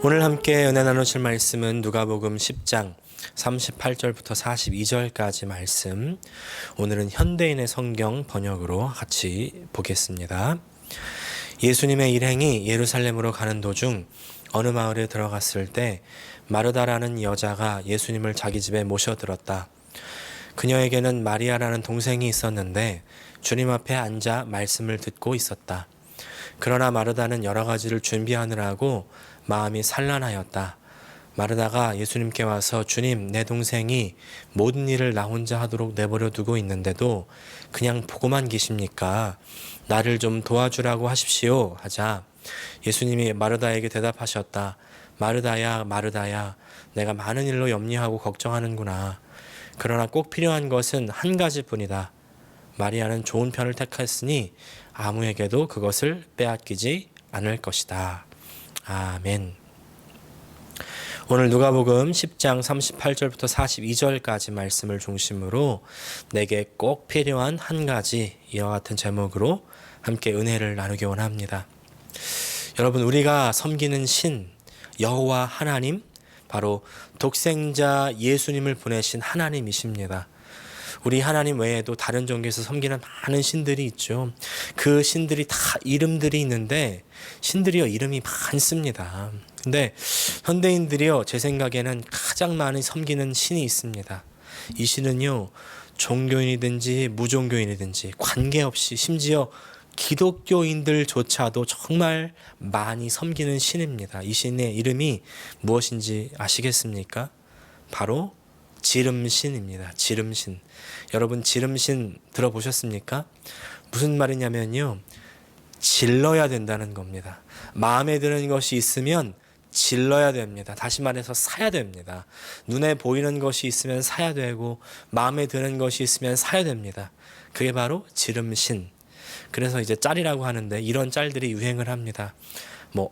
오늘 함께 은혜 나누실 말씀은 누가복음 10장 38절부터 42절까지 말씀. 오늘은 현대인의 성경 번역으로 같이 보겠습니다. 예수님의 일행이 예루살렘으로 가는 도중 어느 마을에 들어갔을 때 마르다라는 여자가 예수님을 자기 집에 모셔들었다. 그녀에게는 마리아라는 동생이 있었는데 주님 앞에 앉아 말씀을 듣고 있었다. 그러나 마르다는 여러 가지를 준비하느라고 마음이 산란하였다. 마르다가 예수님께 와서 주님, 내 동생이 모든 일을 나 혼자 하도록 내버려 두고 있는데도 그냥 보고만 계십니까? 나를 좀 도와주라고 하십시오 하자 예수님이 마르다에게 대답하셨다. 마르다야, 마르다야, 내가 많은 일로 염려하고 걱정하는구나. 그러나 꼭 필요한 것은 한 가지뿐이다. 마리아는 좋은 편을 택했으니 아무에게도 그것을 빼앗기지 않을 것이다. 아멘. 오늘 누가복음 10장 38절부터 42절까지 말씀을 중심으로 내게 꼭 필요한 한 가지, 이와 같은 제목으로 함께 은혜를 나누기 원합니다. 여러분, 우리가 섬기는 신 여호와 하나님, 바로 독생자 예수님을 보내신 하나님이십니다. 우리 하나님 외에도 다른 종교에서 섬기는 많은 신들이 있죠. 그 신들이 다 이름들이 있는데 신들이요 이름이 많습니다. 근데 현대인들이요 제 생각에는 가장 많이 섬기는 신이 있습니다. 이 신은요 종교인이든지 무종교인이든지 관계없이 심지어 기독교인들조차도 정말 많이 섬기는 신입니다. 이 신의 이름이 무엇인지 아시겠습니까? 바로 지름신입니다. 지름신. 여러분, 지름신 들어보셨습니까? 무슨 말이냐면요, 질러야 된다는 겁니다. 마음에 드는 것이 있으면 질러야 됩니다. 다시 말해서 사야 됩니다. 눈에 보이는 것이 있으면 사야 되고 마음에 드는 것이 있으면 사야 됩니다. 그게 바로 지름신. 그래서 이제 짤이라고 하는데 이런 짤들이 유행을 합니다.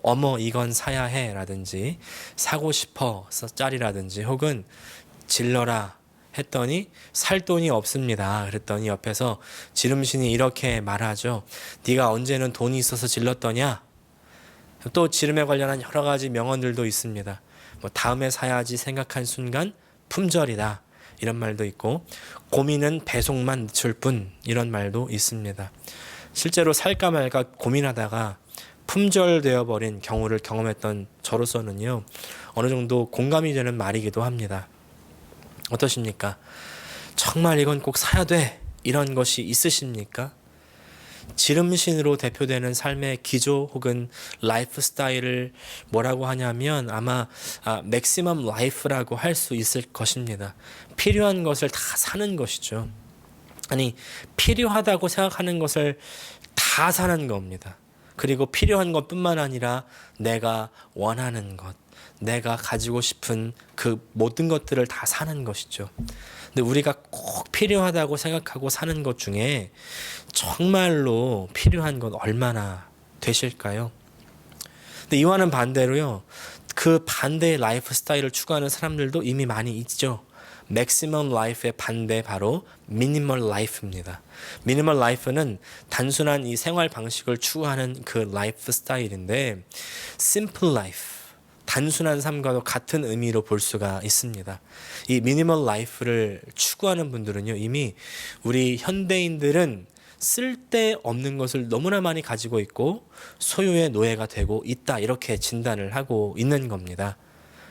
어머 이건 사야 해 라든지 사고 싶어서 짤이라든지 혹은 질러라 했더니 살 돈이 없습니다. 그랬더니 옆에서 지름신이 이렇게 말하죠. 네가 언제는 돈이 있어서 질렀더냐? 또 지름에 관련한 여러 가지 명언들도 있습니다. 다음에 사야지 생각한 순간 품절이다. 이런 말도 있고 고민은 배송만 늦출 뿐 이런 말도 있습니다. 실제로 살까 말까 고민하다가 품절되어 버린 경우를 경험했던 저로서는요 어느 정도 공감이 되는 말이기도 합니다. 어떠십니까? 정말 이건 꼭 사야 돼 이런 것이 있으십니까? 지름신으로 대표되는 삶의 기조 혹은 라이프 스타일을 뭐라고 하냐면 아마 맥시멈 라이프라고 할 수 있을 것입니다. 필요한 것을 다 사는 것이죠. 아니, 필요하다고 생각하는 것을 다 사는 겁니다. 그리고 필요한 것뿐만 아니라 내가 원하는 것, 내가 가지고 싶은 그 모든 것들을 다 사는 것이죠. 근데 우리가 꼭 필요하다고 생각하고 사는 것 중에 정말로 필요한 건 얼마나 되실까요? 근데 이와는 반대로요, 그 반대의 라이프 스타일을 추구하는 사람들도 이미 많이 있죠. 맥시멈 라이프의 반대 바로 미니멀 라이프입니다. 미니멀 라이프는 단순한 이 생활 방식을 추구하는 그 라이프 스타일인데 심플 라이프, 단순한 삶과도 같은 의미로 볼 수가 있습니다. 이 미니멀 라이프를 추구하는 분들은요 이미 우리 현대인들은 쓸데없는 것을 너무나 많이 가지고 있고 소유의 노예가 되고 있다 이렇게 진단을 하고 있는 겁니다.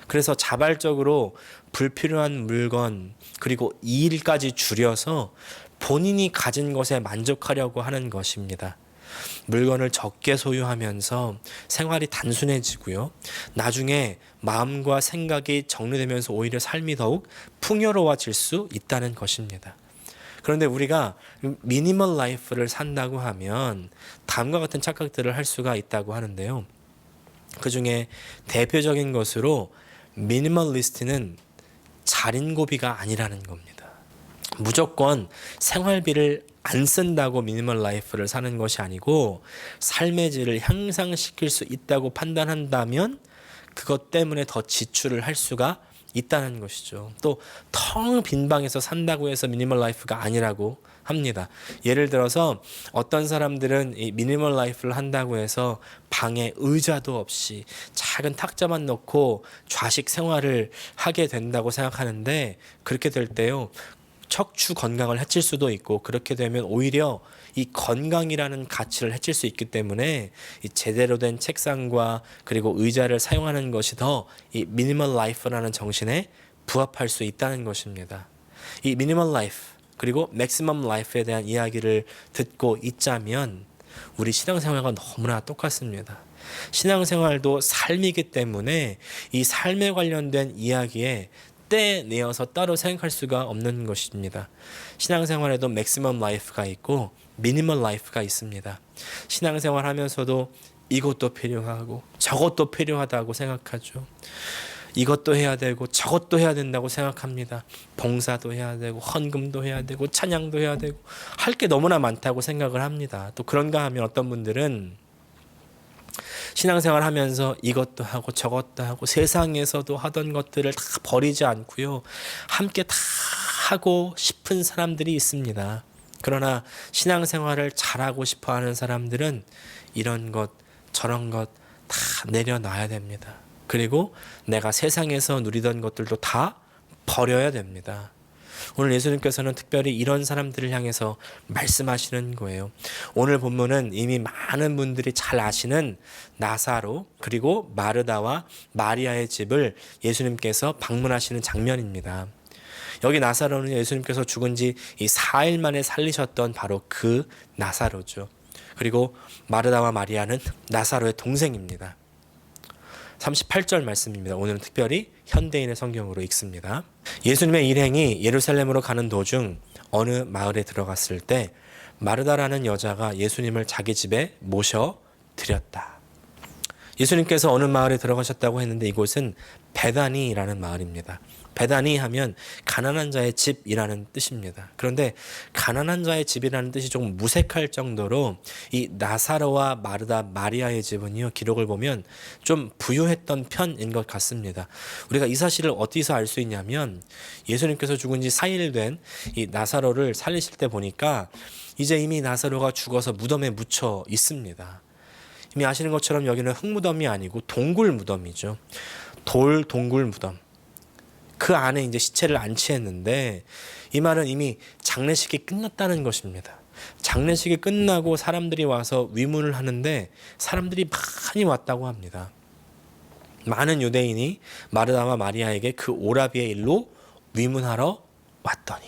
그래서 자발적으로 불필요한 물건 그리고 일까지 줄여서 본인이 가진 것에 만족하려고 하는 것입니다. 물건을 적게 소유하면서 생활이 단순해지고요. 나중에 마음과 생각이 정리되면서 오히려 삶이 더욱 풍요로워질 수 있다는 것입니다. 그런데 우리가 미니멀 라이프를 산다고 하면 다음과 같은 착각들을 할 수가 있다고 하는데요. 그 중에 대표적인 것으로 미니멀리스트는 자린고비가 아니라는 겁니다. 무조건 생활비를 안 쓴다고 미니멀 라이프를 사는 것이 아니고 삶의 질을 향상시킬 수 있다고 판단한다면 그것 때문에 더 지출을 할 수가 있다는 것이죠. 또 텅 빈 방에서 산다고 해서 미니멀 라이프가 아니라고 합니다. 예를 들어서 어떤 사람들은 이 미니멀 라이프를 한다고 해서 방에 의자도 없이 작은 탁자만 놓고 좌식 생활을 하게 된다고 생각하는데, 그렇게 될 때요, 척추 건강을 해칠 수도 있고, 그렇게 되면 오히려 이 건강이라는 가치를 해칠 수 있기 때문에 이 제대로 된 책상과 그리고 의자를 사용하는 것이 더 이 미니멀 라이프라는 정신에 부합할 수 있다는 것입니다. 이 미니멀 라이프 그리고 맥시멈 라이프에 대한 이야기를 듣고 있자면 우리 신앙생활과 너무나 똑같습니다. 신앙생활도 삶이기 때문에 이 삶에 관련된 이야기에 떼내어서 따로 생각할 수가 없는 것입니다. 신앙생활에도 맥시멈 라이프가 있고 미니멀 라이프가 있습니다. 신앙생활 하면서도 이것도 필요하고 저것도 필요하다고 생각하죠. 이것도 해야 되고 저것도 해야 된다고 생각합니다. 봉사도 해야 되고 헌금도 해야 되고 찬양도 해야 되고 할 게 너무나 많다고 생각을 합니다. 또 그런가 하면 어떤 분들은 신앙생활 하면서 이것도 하고 저것도 하고 세상에서도 하던 것들을 다 버리지 않고요, 함께 다 하고 싶은 사람들이 있습니다. 그러나 신앙생활을 잘하고 싶어하는 사람들은 이런 것 저런 것 다 내려놔야 됩니다. 그리고 내가 세상에서 누리던 것들도 다 버려야 됩니다. 오늘 예수님께서는 특별히 이런 사람들을 향해서 말씀하시는 거예요. 오늘 본문은 이미 많은 분들이 잘 아시는 나사로 그리고 마르다와 마리아의 집을 예수님께서 방문하시는 장면입니다. 여기 나사로는 예수님께서 죽은 지 이 4일 만에 살리셨던 바로 그 나사로죠. 그리고 마르다와 마리아는 나사로의 동생입니다. 38절 말씀입니다. 오늘은 특별히 현대인의 성경으로 읽습니다. 예수님의 일행이 예루살렘으로 가는 도중 어느 마을에 들어갔을 때 마르다라는 여자가 예수님을 자기 집에 모셔 드렸다. 예수님께서 어느 마을에 들어가셨다고 했는데 이곳은 베다니라는 마을입니다. 베다니 하면 가난한 자의 집이라는 뜻입니다. 그런데 가난한 자의 집이라는 뜻이 조금 무색할 정도로 이 나사로와 마르다, 마리아의 집은요, 기록을 보면 좀 부유했던 편인 것 같습니다. 우리가 이 사실을 어디서 알 수 있냐면 예수님께서 죽은 지 4일 된 이 나사로를 살리실 때 보니까 이제 이미 나사로가 죽어서 무덤에 묻혀 있습니다. 이미 아시는 것처럼 여기는 흙무덤이 아니고 동굴 무덤이죠. 돌 동굴 무덤. 그 안에 이제 시체를 안치했는데 이 말은 이미 장례식이 끝났다는 것입니다. 장례식이 끝나고 사람들이 와서 위문을 하는데 사람들이 많이 왔다고 합니다. 많은 유대인이 마르다와 마리아에게 그 오라비의 일로 위문하러 왔더니,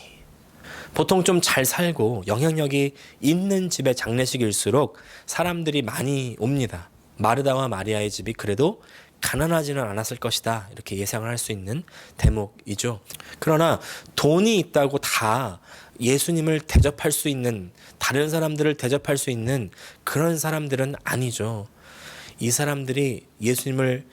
보통 좀 잘 살고 영향력이 있는 집의 장례식일수록 사람들이 많이 옵니다. 마르다와 마리아의 집이 그래도 가난하지는 않았을 것이다, 이렇게 예상을 할 수 있는 대목이죠. 그러나 돈이 있다고 다 예수님을 대접할 수 있는, 다른 사람들을 대접할 수 있는 그런 사람들은 아니죠. 이 사람들이 예수님을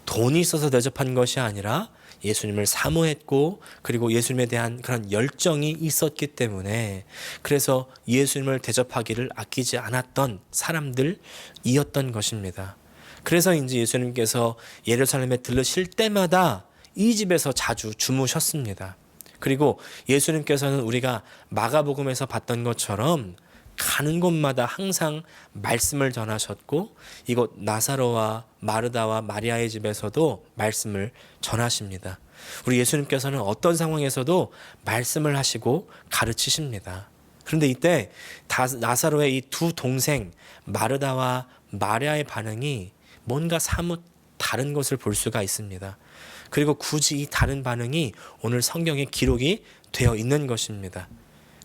돈이 있어서 대접한 것이 아니라 예수님을 사모했고 그리고 예수님에 대한 그런 열정이 있었기 때문에, 그래서 예수님을 대접하기를 아끼지 않았던 사람들이었던 것입니다. 그래서 이제 예수님께서 예루살렘에 들르실 때마다 이 집에서 자주 주무셨습니다. 그리고 예수님께서는 우리가 마가복음에서 봤던 것처럼 가는 곳마다 항상 말씀을 전하셨고 이곳 나사로와 마르다와 마리아의 집에서도 말씀을 전하십니다. 우리 예수님께서는 어떤 상황에서도 말씀을 하시고 가르치십니다. 그런데 이때 나사로의 이 두 동생 마르다와 마리아의 반응이 뭔가 사뭇 다른 것을 볼 수가 있습니다. 그리고 굳이 이 다른 반응이 오늘 성경에 기록이 되어 있는 것입니다.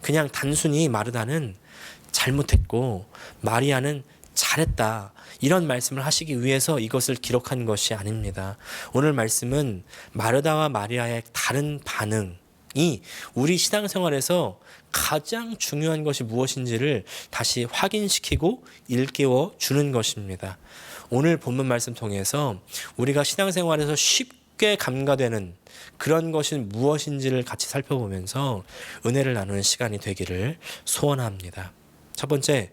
그냥 단순히 마르다는 잘못했고 마리아는 잘했다, 이런 말씀을 하시기 위해서 이것을 기록한 것이 아닙니다. 오늘 말씀은 마르다와 마리아의 다른 반응이 우리 신앙생활에서 가장 중요한 것이 무엇인지를 다시 확인시키고 일깨워 주는 것입니다. 오늘 본문 말씀 통해서 우리가 신앙생활에서 쉽게 감가되는 그런 것이 무엇인지를 같이 살펴보면서 은혜를 나누는 시간이 되기를 소원합니다. 첫 번째,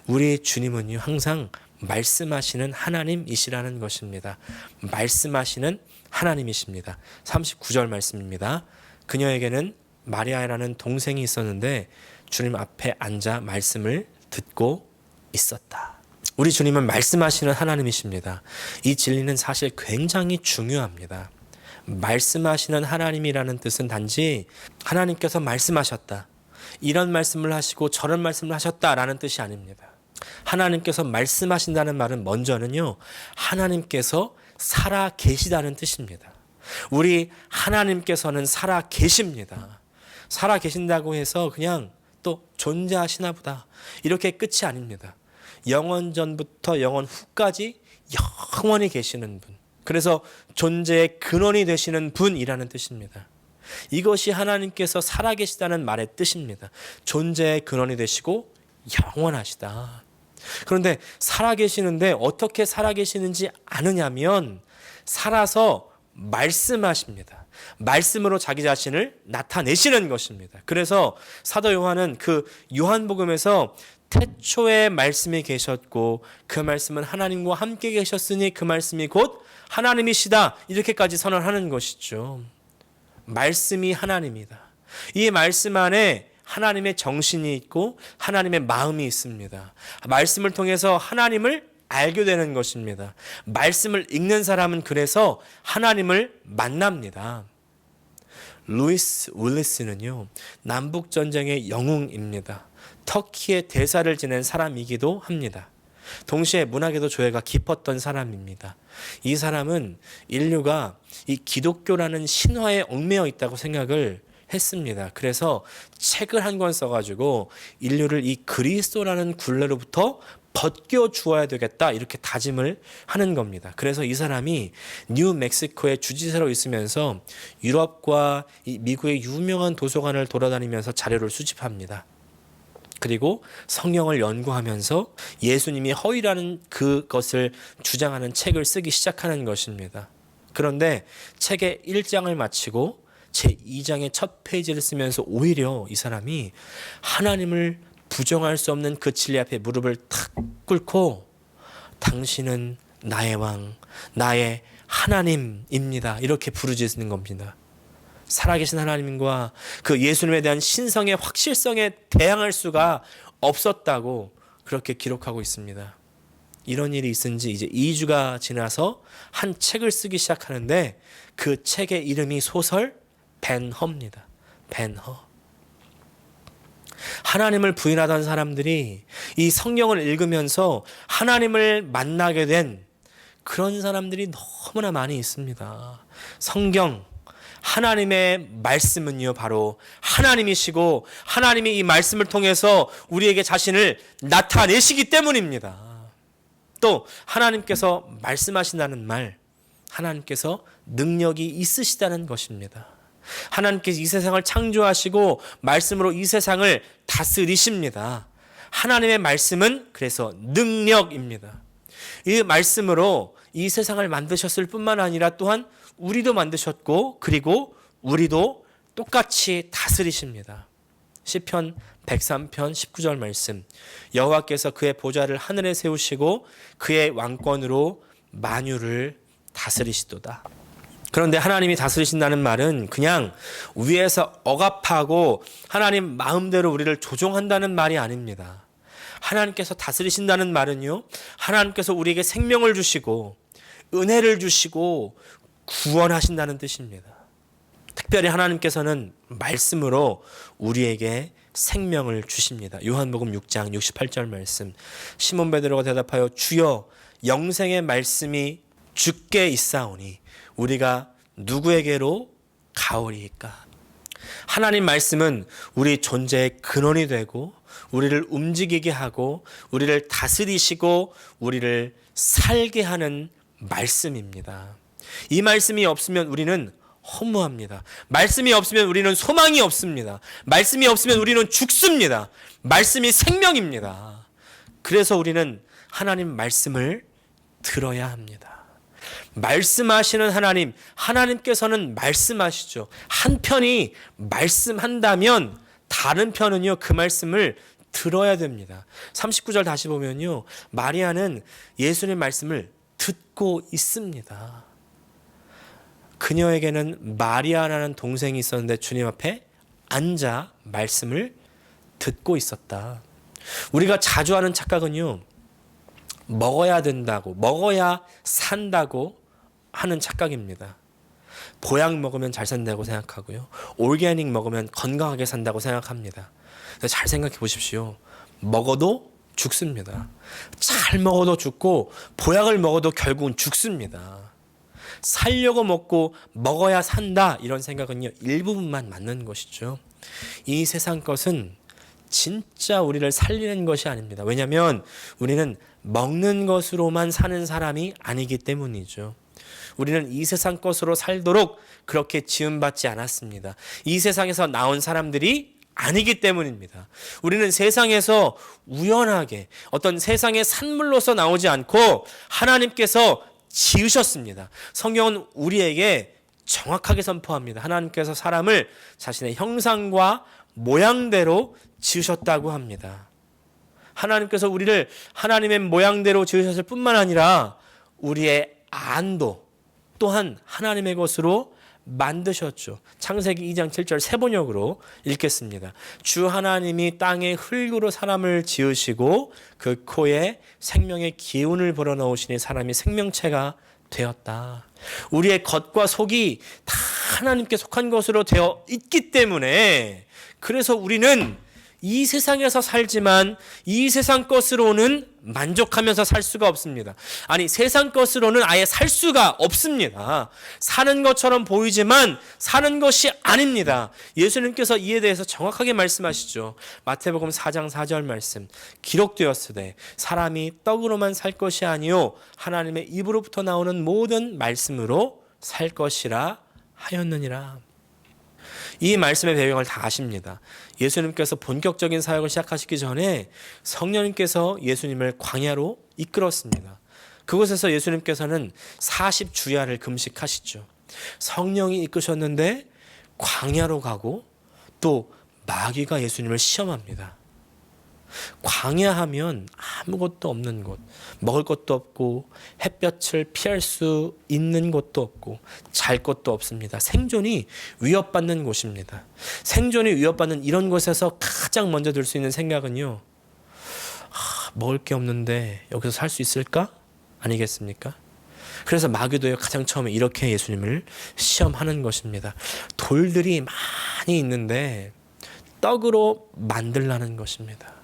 우리 주님은요 항상 말씀하시는 하나님이시라는 것입니다. 말씀하시는 하나님이십니다. 39절 말씀입니다. 그녀에게는 마리아라는 동생이 있었는데 주님 앞에 앉아 말씀을 듣고 있었다. 우리 주님은 말씀하시는 하나님이십니다. 이 진리는 사실 굉장히 중요합니다. 말씀하시는 하나님이라는 뜻은 단지 하나님께서 말씀하셨다, 이런 말씀을 하시고 저런 말씀을 하셨다라는 뜻이 아닙니다. 하나님께서 말씀하신다는 말은 먼저는요, 하나님께서 살아 계시다는 뜻입니다. 우리 하나님께서는 살아 계십니다. 살아 계신다고 해서 그냥 또 존재하시나 보다, 이렇게 끝이 아닙니다. 영원 전부터 영원 후까지 영원히 계시는 분, 그래서 존재의 근원이 되시는 분이라는 뜻입니다. 이것이 하나님께서 살아계시다는 말의 뜻입니다. 존재의 근원이 되시고 영원하시다. 그런데 살아계시는데 어떻게 살아계시는지 아느냐면 살아서 말씀하십니다. 말씀으로 자기 자신을 나타내시는 것입니다. 그래서 사도 요한은 그 요한복음에서 태초에 말씀이 계셨고 그 말씀은 하나님과 함께 계셨으니 그 말씀이 곧 하나님이시다, 이렇게까지 선언하는 것이죠. 말씀이 하나님이다. 이 말씀 안에 하나님의 정신이 있고 하나님의 마음이 있습니다. 말씀을 통해서 하나님을 알게 되는 것입니다. 말씀을 읽는 사람은 그래서 하나님을 만납니다. 루이스 윌리스는요, 남북전쟁의 영웅입니다. 터키의 대사를 지낸 사람이기도 합니다. 동시에 문학에도 조예가 깊었던 사람입니다. 이 사람은 인류가 이 기독교라는 신화에 얽매여 있다고 생각을 했습니다. 그래서 책을 한 권 써가지고 인류를 이 그리스도라는 굴레로부터 벗겨 주어야 되겠다, 이렇게 다짐을 하는 겁니다. 그래서 이 사람이 뉴멕시코의 주지사로 있으면서 유럽과 이 미국의 유명한 도서관을 돌아다니면서 자료를 수집합니다. 그리고 성경을 연구하면서 예수님이 허위라는 그것을 주장하는 책을 쓰기 시작하는 것입니다. 그런데 책의 1장을 마치고 제2장의 첫 페이지를 쓰면서 오히려 이 사람이 하나님을 부정할 수 없는 그 진리 앞에 무릎을 탁 꿇고 당신은 나의 왕, 나의 하나님입니다, 이렇게 부르짖는 겁니다. 살아계신 하나님과 그 예수님에 대한 신성의 확실성에 대항할 수가 없었다고 그렇게 기록하고 있습니다. 이런 일이 있은 지 이제 2주가 지나서 한 책을 쓰기 시작하는데 그 책의 이름이 소설 벤허입니다. 벤허. 하나님을 부인하던 사람들이 이 성경을 읽으면서 하나님을 만나게 된 그런 사람들이 너무나 많이 있습니다. 성경, 하나님의 말씀은요, 바로 하나님이시고 하나님이 이 말씀을 통해서 우리에게 자신을 나타내시기 때문입니다. 또 하나님께서 말씀하신다는 말, 하나님께서 능력이 있으시다는 것입니다. 하나님께서 이 세상을 창조하시고 말씀으로 이 세상을 다스리십니다. 하나님의 말씀은 그래서 능력입니다. 이 말씀으로 이 세상을 만드셨을 뿐만 아니라 또한 우리도 만드셨고 그리고 우리도 똑같이 다스리십니다. 시편 103편 19절 말씀, 여호와께서 그의 보좌를 하늘에 세우시고 그의 왕권으로 만유를 다스리시도다. 그런데 하나님이 다스리신다는 말은 그냥 위에서 억압하고 하나님 마음대로 우리를 조종한다는 말이 아닙니다. 하나님께서 다스리신다는 말은요, 하나님께서 우리에게 생명을 주시고 은혜를 주시고 구원하신다는 뜻입니다. 특별히 하나님께서는 말씀으로 우리에게 생명을 주십니다. 요한복음 6장 68절 말씀, 시몬 베드로가 대답하여 주여 영생의 말씀이 주께 있사오니 우리가 누구에게로 가오리이까. 하나님 말씀은 우리 존재의 근원이 되고 우리를 움직이게 하고 우리를 다스리시고 우리를 살게 하는 말씀입니다. 이 말씀이 없으면 우리는 허무합니다. 말씀이 없으면 우리는 소망이 없습니다. 말씀이 없으면 우리는 죽습니다. 말씀이 생명입니다. 그래서 우리는 하나님 말씀을 들어야 합니다. 말씀하시는 하나님, 하나님께서는 말씀하시죠. 한 편이 말씀한다면 다른 편은요, 그 말씀을 들어야 됩니다. 39절 다시 보면요, 마리아는 예수님의 말씀을 듣고 있습니다. 그녀에게는 마리아라는 동생이 있었는데 주님 앞에 앉아 말씀을 듣고 있었다. 우리가 자주 하는 착각은요, 먹어야 된다고, 먹어야 산다고 하는 착각입니다. 보약 먹으면 잘 산다고 생각하고요, 올게닉 먹으면 건강하게 산다고 생각합니다. 근데 잘 생각해 보십시오. 먹어도 죽습니다. 잘 먹어도 죽고 보약을 먹어도 결국은 죽습니다. 살려고 먹고 먹어야 산다, 이런 생각은요, 일부분만 맞는 것이죠. 이 세상 것은 진짜 우리를 살리는 것이 아닙니다. 왜냐하면 우리는 먹는 것으로만 사는 사람이 아니기 때문이죠. 우리는 이 세상 것으로 살도록 그렇게 지음받지 않았습니다. 이 세상에서 나온 사람들이 아니기 때문입니다. 우리는 세상에서 우연하게 어떤 세상의 산물로서 나오지 않고 하나님께서 지으셨습니다. 성경은 우리에게 정확하게 선포합니다. 하나님께서 사람을 자신의 형상과 모양대로 지으셨다고 합니다. 하나님께서 우리를 하나님의 모양대로 지으셨을 뿐만 아니라 우리의 안도 또한 하나님의 것으로 만드셨죠. 창세기 2장 7절 세번역으로 읽겠습니다. 주 하나님이 땅의 흙으로 사람을 지으시고 그 코에 생명의 기운을 불어넣으시니 사람이 생명체가 되었다. 우리의 겉과 속이 다 하나님께 속한 것으로 되어 있기 때문에, 그래서 우리는 이 세상에서 살지만 이 세상 것으로는 만족하면서 살 수가 없습니다. 아니, 세상 것으로는 아예 살 수가 없습니다. 사는 것처럼 보이지만 사는 것이 아닙니다. 예수님께서 이에 대해서 정확하게 말씀하시죠. 마태복음 4장 4절 말씀, 기록되었으되 사람이 떡으로만 살 것이 아니요 하나님의 입으로부터 나오는 모든 말씀으로 살 것이라 하였느니라. 이 말씀의 배경을 다 아십니다. 예수님께서 본격적인 사역을 시작하시기 전에 성령님께서 예수님을 광야로 이끌었습니다. 그곳에서 예수님께서는 40주야를 금식하시죠. 성령이 이끄셨는데 광야로 가고 또 마귀가 예수님을 시험합니다. 광야하면 아무것도 없는 곳, 먹을 것도 없고 햇볕을 피할 수 있는 곳도 없고 잘 것도 없습니다. 생존이 위협받는 곳입니다. 생존이 위협받는 이런 곳에서 가장 먼저 들 수 있는 생각은요, 먹을 게 없는데 여기서 살 수 있을까? 아니겠습니까? 그래서 마귀도 가장 처음에 이렇게 예수님을 시험하는 것입니다. 돌들이 많이 있는데 떡으로 만들라는 것입니다.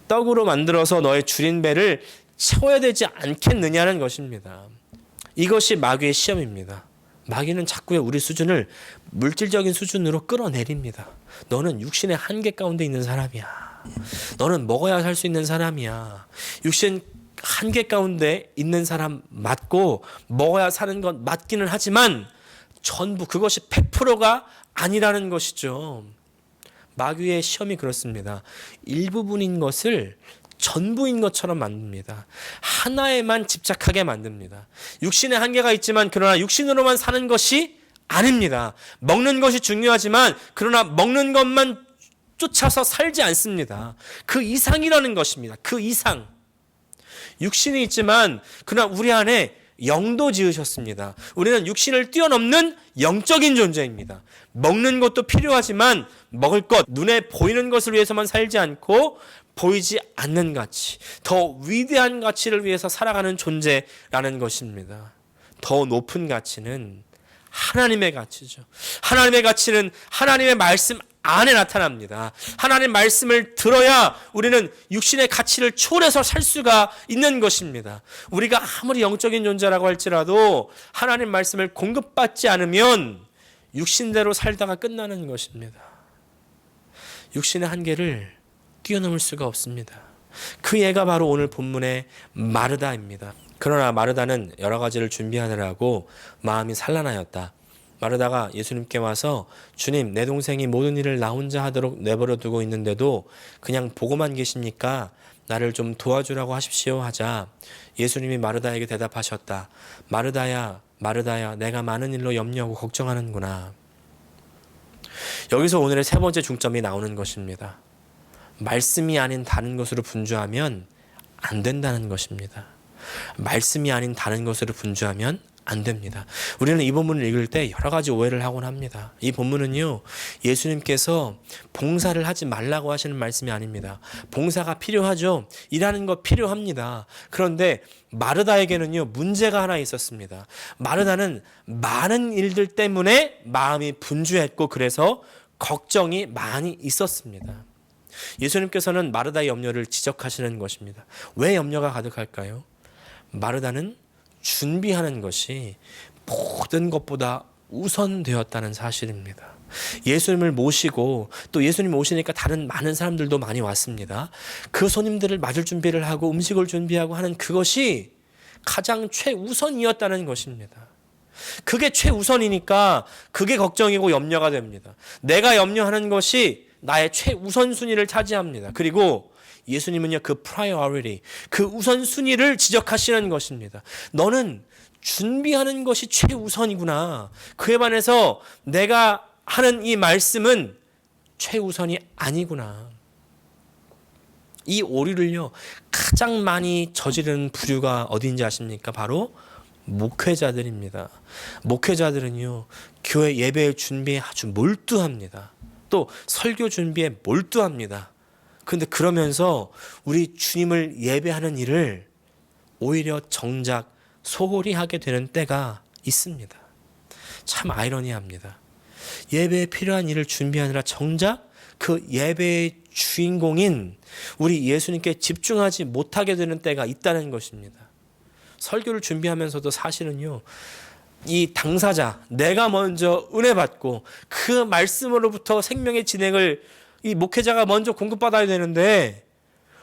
떡으로 만들어서 너의 줄인 배를 채워야 되지 않겠느냐는 것입니다. 이것이 마귀의 시험입니다. 마귀는 자꾸 우리 수준을 물질적인 수준으로 끌어내립니다. 너는 육신의 한계 가운데 있는 사람이야. 너는 먹어야 살 수 있는 사람이야. 육신 한계 가운데 있는 사람 맞고 먹어야 사는 건 맞기는 하지만 전부 그것이 100%가 아니라는 것이죠. 마귀의 시험이 그렇습니다. 일부분인 것을 전부인 것처럼 만듭니다. 하나에만 집착하게 만듭니다. 육신의 한계가 있지만 그러나 육신으로만 사는 것이 아닙니다. 먹는 것이 중요하지만 그러나 먹는 것만 쫓아서 살지 않습니다. 그 이상이라는 것입니다. 그 이상. 육신이 있지만 그러나 우리 안에 영도 지으셨습니다. 우리는 육신을 뛰어넘는 영적인 존재입니다. 먹는 것도 필요하지만 먹을 것, 눈에 보이는 것을 위해서만 살지 않고 보이지 않는 가치, 더 위대한 가치를 위해서 살아가는 존재라는 것입니다. 더 높은 가치는 하나님의 가치죠. 하나님의 가치는 하나님의 말씀 안에 나타납니다. 하나님의 말씀을 들어야 우리는 육신의 가치를 초월해서 살 수가 있는 것입니다. 우리가 아무리 영적인 존재라고 할지라도 하나님 말씀을 공급받지 않으면 육신대로 살다가 끝나는 것입니다. 육신의 한계를 뛰어넘을 수가 없습니다. 그 예가 바로 오늘 본문의 마르다입니다. 그러나 마르다는 여러 가지를 준비하느라고 마음이 산란하였다. 마르다가 예수님께 와서 주님, 내 동생이 모든 일을 나 혼자 하도록 내버려 두고 있는데도 그냥 보고만 계십니까? 나를 좀 도와주라고 하십시오 하자 예수님이 마르다에게 대답하셨다. 마르다야, 마르다야, 내가 많은 일로 염려하고 걱정하는구나. 여기서 오늘의 세 번째 중점이 나오는 것입니다. 말씀이 아닌 다른 것으로 분주하면 안 된다는 것입니다. 말씀이 아닌 다른 것으로 분주하면 안 됩니다. 우리는 이 본문을 읽을 때 여러 가지 오해를 하곤 합니다. 이 본문은요, 예수님께서 봉사를 하지 말라고 하시는 말씀이 아닙니다. 봉사가 필요하죠. 일하는 거 필요합니다. 그런데 마르다에게는요, 문제가 하나 있었습니다. 마르다는 많은 일들 때문에 마음이 분주했고 그래서 걱정이 많이 있었습니다. 예수님께서는 마르다의 염려를 지적하시는 것입니다. 왜 염려가 가득할까요? 마르다는 준비하는 것이 모든 것보다 우선되었다는 사실입니다. 예수님을 모시고 또 예수님 오시니까 다른 많은 사람들도 많이 왔습니다. 그 손님들을 맞을 준비를 하고 음식을 준비하고 하는 그것이 가장 최우선이었다는 것입니다. 그게 최우선이니까 그게 걱정이고 염려가 됩니다. 내가 염려하는 것이 나의 최우선순위를 차지합니다. 그리고 예수님은요, 그 priority, 그 우선순위를 지적하시는 것입니다. 너는 준비하는 것이 최우선이구나. 그에 반해서 내가 하는 이 말씀은 최우선이 아니구나. 이 오류를요, 가장 많이 저지르는 부류가 어디인지 아십니까? 바로 목회자들입니다. 목회자들은요, 교회 예배 준비에 아주 몰두합니다. 또 설교 준비에 몰두합니다. 그런데 그러면서 우리 주님을 예배하는 일을 오히려 정작 소홀히 하게 되는 때가 있습니다. 참 아이러니합니다. 예배에 필요한 일을 준비하느라 정작 그 예배의 주인공인 우리 예수님께 집중하지 못하게 되는 때가 있다는 것입니다. 설교를 준비하면서도 사실은요, 이 당사자, 내가 먼저 은혜 받고 그 말씀으로부터 생명의 진행을 이 목회자가 먼저 공급받아야 되는데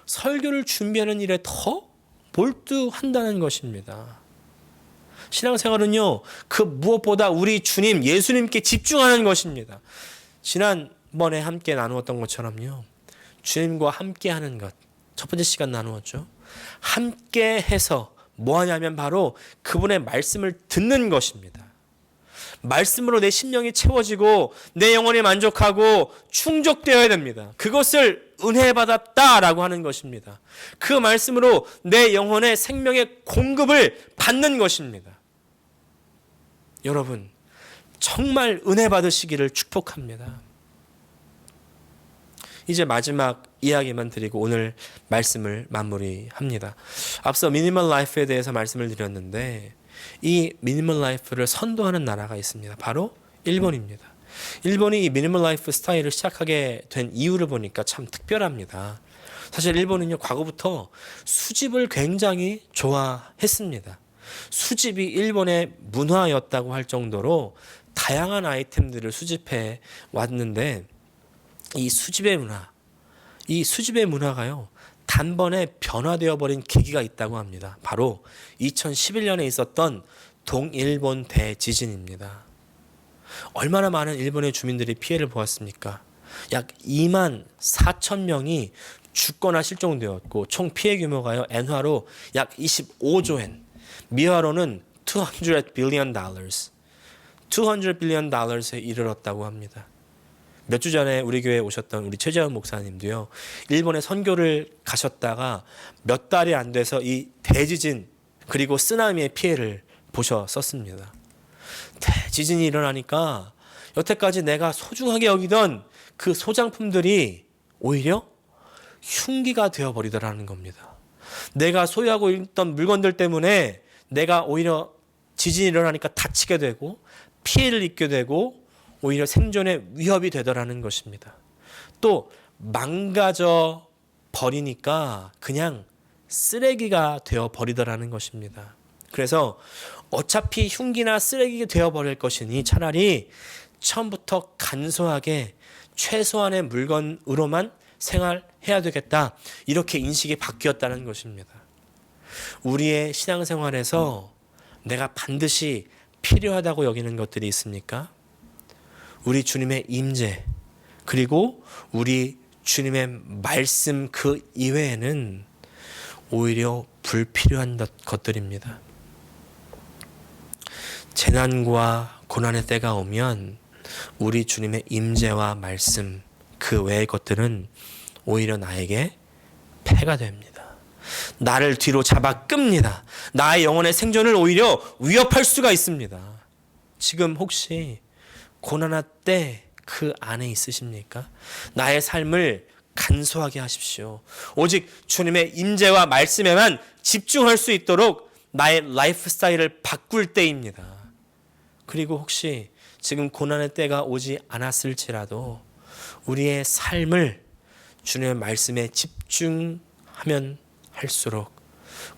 설교를 준비하는 일에 더 몰두한다는 것입니다. 신앙생활은요, 그 무엇보다 우리 주님 예수님께 집중하는 것입니다. 지난번에 함께 나누었던 것처럼요, 주님과 함께 하는 것, 첫 번째 시간 나누었죠. 함께 해서 뭐 하냐면 바로 그분의 말씀을 듣는 것입니다. 말씀으로 내 심령이 채워지고 내 영혼이 만족하고 충족되어야 됩니다. 그것을 은혜 받았다라고 하는 것입니다. 그 말씀으로 내 영혼의 생명의 공급을 받는 것입니다. 여러분, 정말 은혜 받으시기를 축복합니다. 이제 마지막 이야기만 드리고 오늘 말씀을 마무리합니다. 앞서 미니멀 라이프에 대해서 말씀을 드렸는데 이 미니멀 라이프를 선도하는 나라가 있습니다. 바로 일본입니다. 일본이 이 미니멀 라이프 스타일을 시작하게 된 이유를 보니까 참 특별합니다. 사실 일본은요, 과거부터 수집을 굉장히 좋아했습니다. 수집이 일본의 문화였다고 할 정도로 다양한 아이템들을 수집해 왔는데 이 수집의 문화가요, 단번에 변화되어 버린 계기가 있다고 합니다. 바로 2011년에 있었던 동일본 대지진입니다. 얼마나 많은 일본의 주민들이 피해를 보았습니까? 약 2만 4천 명이 죽거나 실종되었고 총 피해 규모가요, 엔화로 약 25조 엔, 미화로는 200 billion dollars, 200 billion dollars에 이르렀다고 합니다. 몇 주 전에 우리 교회에 오셨던 우리 최재원 목사님도요, 일본에 선교를 가셨다가 몇 달이 안 돼서 이 대지진 그리고 쓰나미의 피해를 보셨었습니다. 대지진이 일어나니까 여태까지 내가 소중하게 여기던 그 소장품들이 오히려 흉기가 되어버리더라는 겁니다. 내가 소유하고 있던 물건들 때문에 내가 오히려 지진이 일어나니까 다치게 되고 피해를 입게 되고 오히려 생존의 위협이 되더라는 것입니다. 또 망가져 버리니까 그냥 쓰레기가 되어 버리더라는 것입니다. 그래서 어차피 흉기나 쓰레기가 되어 버릴 것이니 차라리 처음부터 간소하게 최소한의 물건으로만 생활해야 되겠다, 이렇게 인식이 바뀌었다는 것입니다. 우리의 신앙생활에서 내가 반드시 필요하다고 여기는 것들이 있습니까? 우리 주님의 임재, 그리고 우리 주님의 말씀 그 이외에는 오히려 불필요한 것들입니다. 재난과 고난의 때가 오면 우리 주님의 임재와 말씀 그 외의 것들은 오히려 나에게 폐가 됩니다. 나를 뒤로 잡아 끕니다. 나의 영혼의 생존을 오히려 위협할 수가 있습니다. 지금 혹시 고난의 때 그 안에 있으십니까? 나의 삶을 간소하게 하십시오. 오직 주님의 임재와 말씀에만 집중할 수 있도록 나의 라이프 스타일을 바꿀 때입니다. 그리고 혹시 지금 고난의 때가 오지 않았을지라도 우리의 삶을 주님의 말씀에 집중하면 할수록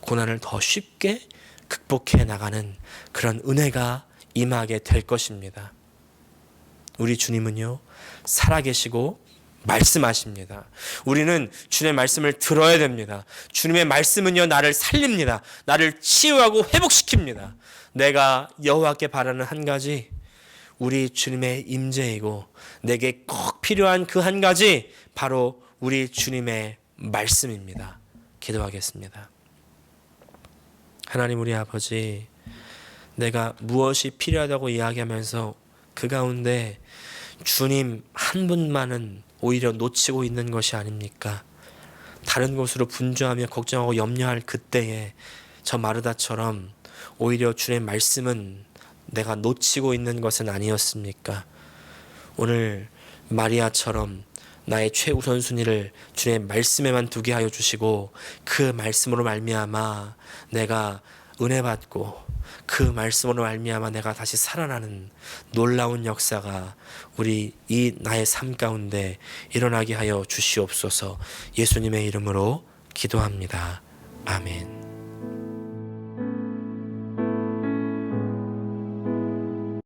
고난을 더 쉽게 극복해 나가는 그런 은혜가 임하게 될 것입니다. 우리 주님은요, 살아계시고 말씀하십니다. 우리는 주님의 말씀을 들어야 됩니다. 주님의 말씀은요, 나를 살립니다. 나를 치유하고 회복시킵니다. 내가 여호와께 바라는 한 가지, 우리 주님의 임재이고 내게 꼭 필요한 그 한 가지, 바로 우리 주님의 말씀입니다. 기도하겠습니다. 하나님 우리 아버지, 내가 무엇이 필요하다고 이야기하면서 그 가운데 주님 한 분만은 오히려 놓치고 있는 것이 아닙니까? 다른 곳으로 분주하며 걱정하고 염려할 그때에 저 마르다처럼 오히려 주님의 말씀은 내가 놓치고 있는 것은 아니었습니까? 오늘 마리아처럼 나의 최우선순위를 주님의 말씀에만 두게 하여 주시고 그 말씀으로 말미암아 내가 은혜 받고 그 말씀으로 말미암아 내가 다시 살아나는 놀라운 역사가 우리 이 나의 삶 가운데 일어나게 하여 주시옵소서. 예수님의 이름으로 기도합니다. 아멘.